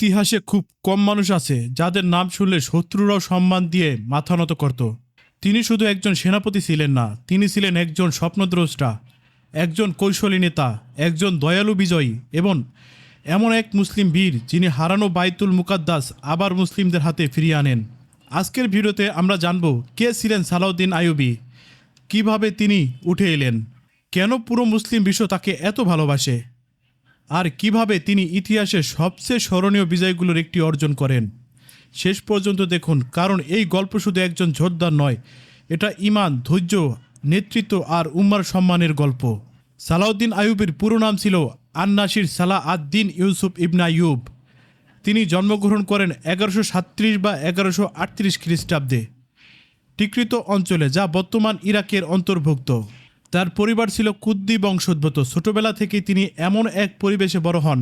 ইতিহাসে খুব কম মানুষ আছে যাদের নাম শুনলে শত্রুরাও সম্মান দিয়ে মাথা নত করত। তিনি শুধু একজন সেনাপতি ছিলেন না, তিনি ছিলেন একজন স্বপ্নদ্রষ্টা, একজন কৌশলী নেতা, একজন দয়ালু বিজয়ী এবং এমন এক মুসলিম বীর যিনি হারানো বাইতুল মুকাদ্দাস আবার মুসলিমদের হাতে ফিরিয়ে আনেন। আজকের ভিডিওতে আমরা জানব কে ছিলেন সালাউদ্দিন আইয়ুবী, কিভাবে তিনি উঠে এলেন, কেন পুরো মুসলিম বিশ্ব তাকে এত ভালোবাসে, আর কিভাবে তিনি ইতিহাসের সবচেয়ে স্মরণীয় বিজয়গুলোর একটি অর্জন করেন। শেষ পর্যন্ত দেখুন, কারণ এই গল্প শুধু একজন যোদ্ধার নয়, এটা ঈমান, ধৈর্য, নেতৃত্ব আর উম্মার সম্মানের গল্প। সালাউদ্দিন আইয়ুবীর পুরো নাম ছিল আন-নাসির সালাহ আদ-দ্বীন ইউসুফ ইবনে আইয়ুব। তিনি জন্মগ্রহণ করেন 1137 বা 1138 খ্রিস্টাব্দে টিকরিত অঞ্চলে, যা বর্তমান ইরাকের অন্তর্ভুক্ত। তার পরিবার ছিল কুদ্দি বংশোদ্ভূত। ছোটবেলা থেকেই তিনি এমন এক পরিবেশে বড় হন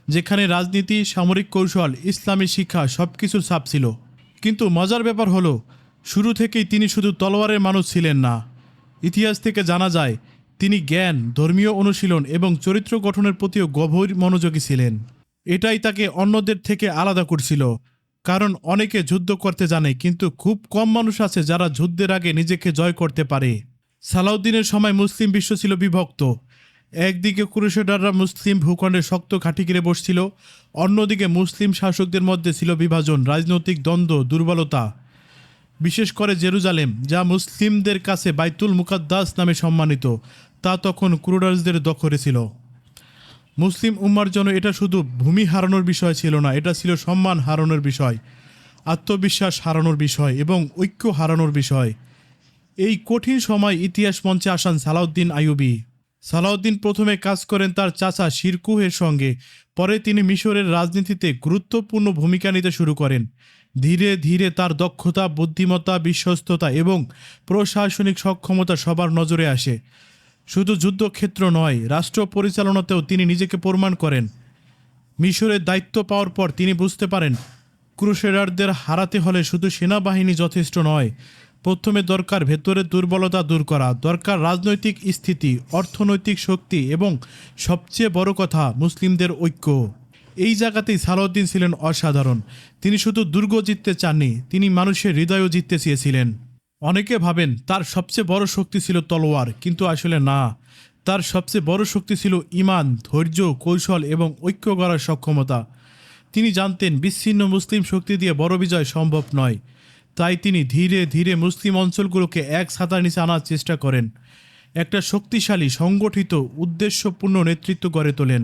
যেখানে রাজনীতি, সামরিক কৌশল, ইসলামী শিক্ষা সবকিছুর ছাপ ছিল। কিন্তু মজার ব্যাপার হলো, শুরু থেকেই তিনি শুধু তলোয়ারের মানুষ ছিলেন না। ইতিহাস থেকে জানা যায় তিনি জ্ঞান, ধর্মীয় অনুশীলন এবং চরিত্র গঠনের প্রতিও গভীর মনোযোগী ছিলেন। এটাই তাকে অন্যদের থেকে আলাদা করছিল, কারণ অনেকে যুদ্ধ করতে জানে কিন্তু খুব কম মানুষ আছে যারা যুদ্ধের আগে নিজেকে জয় করতে পারে। সালাউদ্দিনের সময় মুসলিম বিশ্ব ছিল বিভক্ত। একদিকে ক্রুসেডাররা মুসলিম ভূখণ্ডে শক্ত ঘাঁটি ঘিরে বসছিল, অন্যদিকে মুসলিম শাসকদের মধ্যে ছিল বিভাজন, রাজনৈতিক দ্বন্দ্ব, দুর্বলতা। বিশেষ করে জেরুজালেম, যা মুসলিমদের কাছে বাইতুল মুকাদ্দাস নামে সম্মানিত, তা তখন ক্রুডার্সদের দখলে ছিল। মুসলিম উম্মার জন্য এটা শুধু ভূমি হারানোর বিষয় ছিল না, এটা ছিল সম্মান হারানোর বিষয়, আত্মবিশ্বাস হারানোর বিষয় এবং ঐক্য হারানোর বিষয়। এই কঠিন সময় ইতিহাস মঞ্চে আসেন সালাউদ্দিন আইয়ুবী। সালাউদ্দিন প্রথমে কাজ করেন তার চাচা শিরকুহের সঙ্গে, পরে তিনি মিশরের রাজনীতিতে গুরুত্বপূর্ণ ভূমিকা নিতে শুরু করেন। ধীরে ধীরে তার দক্ষতা, বুদ্ধিমত্তা, বিশ্বস্ততা এবং প্রশাসনিক সক্ষমতা সবার নজরে আসে। শুধু যুদ্ধক্ষেত্র নয়, রাষ্ট্র পরিচালনাতেও তিনি নিজেকে প্রমাণ করেন। মিশরের দায়িত্ব পাওয়ার পর তিনি বুঝতে পারেন ক্রুসেডারদের হারাতে হলে শুধু সেনাবাহিনী যথেষ্ট নয়, প্রথমে দরকার ভেতরের দুর্বলতা দূর করা, দরকার রাজনৈতিক স্থিতি, অর্থনৈতিক শক্তি এবং সবচেয়ে বড় কথা মুসলিমদের ঐক্য। এই জায়গাতেই সালাউদ্দিন ছিলেন অসাধারণ। তিনি শুধু দুর্গ জিততে চাননি, তিনি মানুষের হৃদয়ও জিততে চেয়েছিলেন। অনেকে ভাবেন তার সবচেয়ে বড় শক্তি ছিল তলোয়ার, কিন্তু আসলে না, তার সবচেয়ে বড় শক্তি ছিল ঈমান, ধৈর্য, কৌশল এবং ঐক্য গড়ার সক্ষমতা। তিনি জানতেন বিচ্ছিন্ন মুসলিম শক্তি দিয়ে বড় বিজয় সম্ভব নয়, তাই তিনি ধীরে ধীরে মুসলিম অঞ্চলগুলোকে এক ছাতার নিচে আনার চেষ্টা করেন। একটা শক্তিশালী, সংগঠিত, উদ্দেশ্যপূর্ণ নেতৃত্ব গড়ে তোলেন।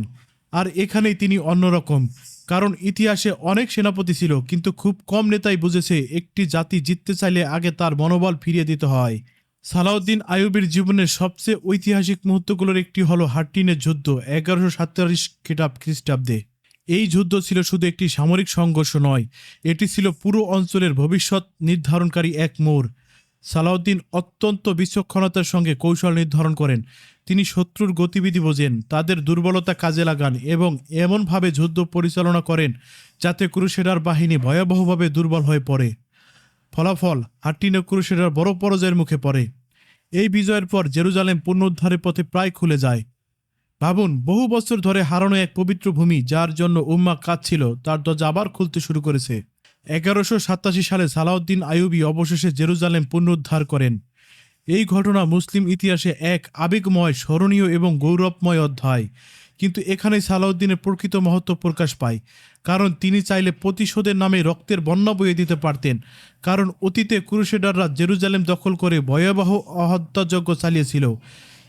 আর এখানেই তিনি অন্যরকম, কারণ ইতিহাসে অনেক সেনাপতি ছিল কিন্তু খুব কম নেতাই বুঝেছে একটি জাতি জিততে চাইলে আগে তার মনোবল ফিরিয়ে দিতে হয়। সালাউদ্দিন আইয়ুবীর জীবনের সবচেয়ে ঐতিহাসিক মুহূর্তগুলোর একটি হলো হাট্টিনের যুদ্ধ 1147 খ্রিস্টাব্দে। এই যুদ্ধ ছিল শুধু একটি সামরিক সংঘর্ষ নয়, এটি ছিল পুরো অঞ্চলের ভবিষ্যৎ নির্ধারণকারী এক মোড়। সালাউদ্দিন অত্যন্ত বিচক্ষণতার সঙ্গে কৌশল নির্ধারণ করেন। তিনি শত্রুর গতিবিধি বোঝেন, তাদের দুর্বলতা কাজে লাগান এবং এমনভাবে যুদ্ধ পরিচালনা করেন যাতে ক্রুসেডার বাহিনী ভয়াবহভাবে দুর্বল হয়ে পড়ে। ফলাফল, হাট্টিনে ক্রুসেডার বড় পরাজয়ের মুখে পড়ে। এই বিজয়ের পর জেরুজালেম পুনরুদ্ধারের পথে প্রায় খুলে যায়। ভাবুন, বহু বছর ধরে হারানো এক পবিত্র ভূমি যার জন্য উম্মা কাঁদছিল, তার দরজা আবার খুলতে শুরু করেছে। 1187 সালে সালাউদ্দিন আইয়ুবী অবশেষে জেরুজালেম পুনরুদ্ধার করেন। এই ঘটনা মুসলিম ইতিহাসে এক আবেগময়, স্মরণীয় এবং গৌরবময় অধ্যায়। কিন্তু এখানেই সালাউদ্দিনের প্রকৃত মহত্ব প্রকাশ পায়, কারণ তিনি চাইলে প্রতিশোধের নামে রক্তের বন্যা বইয়ে দিতে পারতেন। কারণ অতীতে ক্রুসেডাররা জেরুজালেম দখল করে ভয়াবহ হত্যাযজ্ঞ চালিয়েছিল।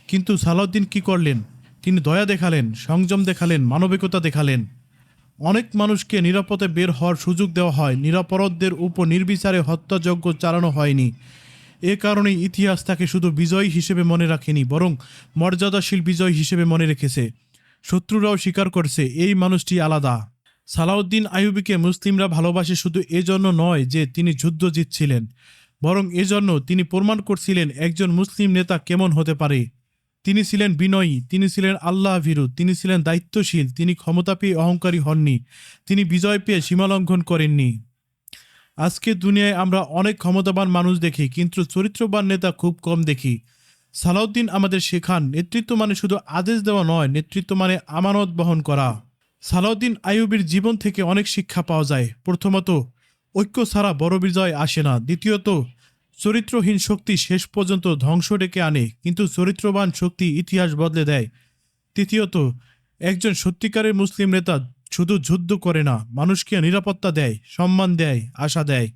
কিন্তু সালাউদ্দিন কি করলেন? তিনি দয়া দেখালেন, সংযম দেখালেন, মানবিকতা দেখালেন। অনেক মানুষকে নিরাপদে বের হওয়ার সুযোগ দেওয়া হয়, নিরাপরাধদের উপর নির্বিচারে হত্যাযজ্ঞ চালানো হয়নি। এ কারণেই ইতিহাস তাকে শুধু বিজয়ী হিসেবে মনে রাখেনি, বরং মর্যাদাশীল বিজয় হিসেবে মনে রেখেছে। শত্রুরাও স্বীকার করছে এই মানুষটি আলাদা। সালাউদ্দিন আইয়ুবীকে মুসলিমরা ভালোবাসে শুধু এজন্য নয় যে তিনি যুদ্ধ জিতছিলেন, বরং এজন্য তিনি প্রমাণ করছিলেন একজন মুসলিম নেতা কেমন হতে পারে। তিনি ছিলেন বিনয়ী, তিনি ছিলেন আল্লাহ ভীরু, তিনি ছিলেন দায়িত্বশীল, তিনি ক্ষমতা পেয়ে অহংকারী হননি, তিনি বিজয় পেয়ে সীমালঙ্ঘন করেননি। আজকে দুনিয়ায় আমরা অনেক ক্ষমতাবান মানুষ দেখি, কিন্তু চরিত্রবান নেতা খুব কম দেখি। সালাউদ্দিন আমাদের শেখান নেতৃত্ব মানে শুধু আদেশ দেওয়া নয়, নেতৃত্ব মানে আমানত বহন করা। সালাউদ্দিন আইয়ুবীর জীবন থেকে অনেক শিক্ষা পাওয়া যায়। প্রথমত, ঐক্য ছাড়া বড় বিজয় আসে না। দ্বিতীয়ত, চরিত্রহীন শক্তি শেষ পর্যন্ত ধ্বংস ডেকে আনে, কিন্তু চরিত্রবান শক্তি ইতিহাস বদলে দেয়। তৃতীয়ত, একজন সত্যিকারের মুসলিম নেতা শুধু যুদ্ধ করে না, মানুষকে নিরাপত্তা দেয়, সম্মান দেয়, আশা দেয়।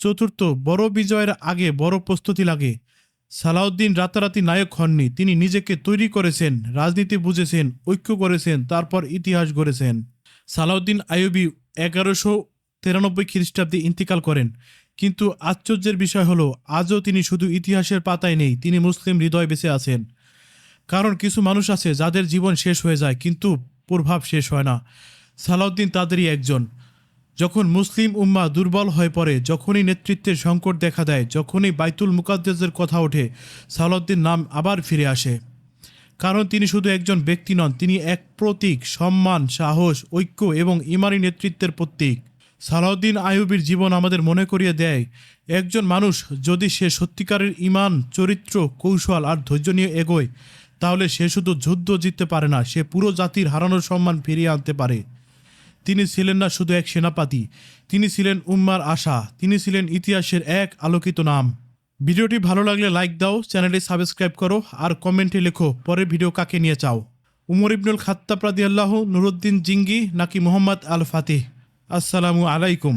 চতুর্থ, বড় বিজয়ের আগে বড় প্রস্তুতি লাগে। সালাউদ্দিন রাতারাতি নায়ক হননি, তিনি নিজেকে তৈরি করেছেন, রাজনীতি বুঝেছেন, ঐক্য করেছেন, তারপর ইতিহাস গড়েছেন। সালাউদ্দিন আইয়ুবী 1193 খ্রিস্টাব্দে ইন্তিকাল করেন, কিন্তু আশ্চর্যের বিষয় হলো আজও তিনি শুধু ইতিহাসের পাতায় নেই, তিনি মুসলিম হৃদয় বেঁচে আছেন। কারণ কিছু মানুষ আছে যাদের জীবন শেষ হয়ে যায় কিন্তু প্রভাব শেষ হয় না। সালাউদ্দিন তাদেরই একজন। যখন মুসলিম উম্মাহ দুর্বল হয়ে পড়ে, যখনই নেতৃত্বের সংকট দেখা দেয়, যখনই বাইতুল মুকাদ্দাসের কথা ওঠে, সালাউদ্দিন নাম আবার ফিরে আসে। কারণ তিনি শুধু একজন ব্যক্তি নন, তিনি এক প্রতীক, সম্মান, সাহস, ঐক্য এবং ইমানি নেতৃত্বের প্রতীক। সালাউদ্দিন আইয়ুবীর জীবন আমাদের মনে করিয়ে দেয়, একজন মানুষ যদি সে সত্যিকারের ইমান, চরিত্র, কৌশল আর ধৈর্য নিয়ে এগোয়, তাহলে সে শুধু যুদ্ধ জিততে পারে না, সে পুরো জাতির হারানোর সম্মান ফিরিয়ে আনতে পারে। তিনি ছিলেন না শুধু এক সেনাপতি, তিনি ছিলেন উম্মার আশা, তিনি ছিলেন ইতিহাসের এক আলোকিত নাম। ভিডিওটি ভালো লাগলে লাইক দাও, চ্যানেলটি সাবস্ক্রাইব করো, আর কমেন্টে লেখো পরের ভিডিও কাকে নিয়ে চাও। উমর ইবনুল খাত্তাব রাদিয়াল্লাহু, নুরুদ্দিন জিঙ্গি নাকি মোহাম্মদ আল ফাতিহ? আসসালামু আলাইকুম।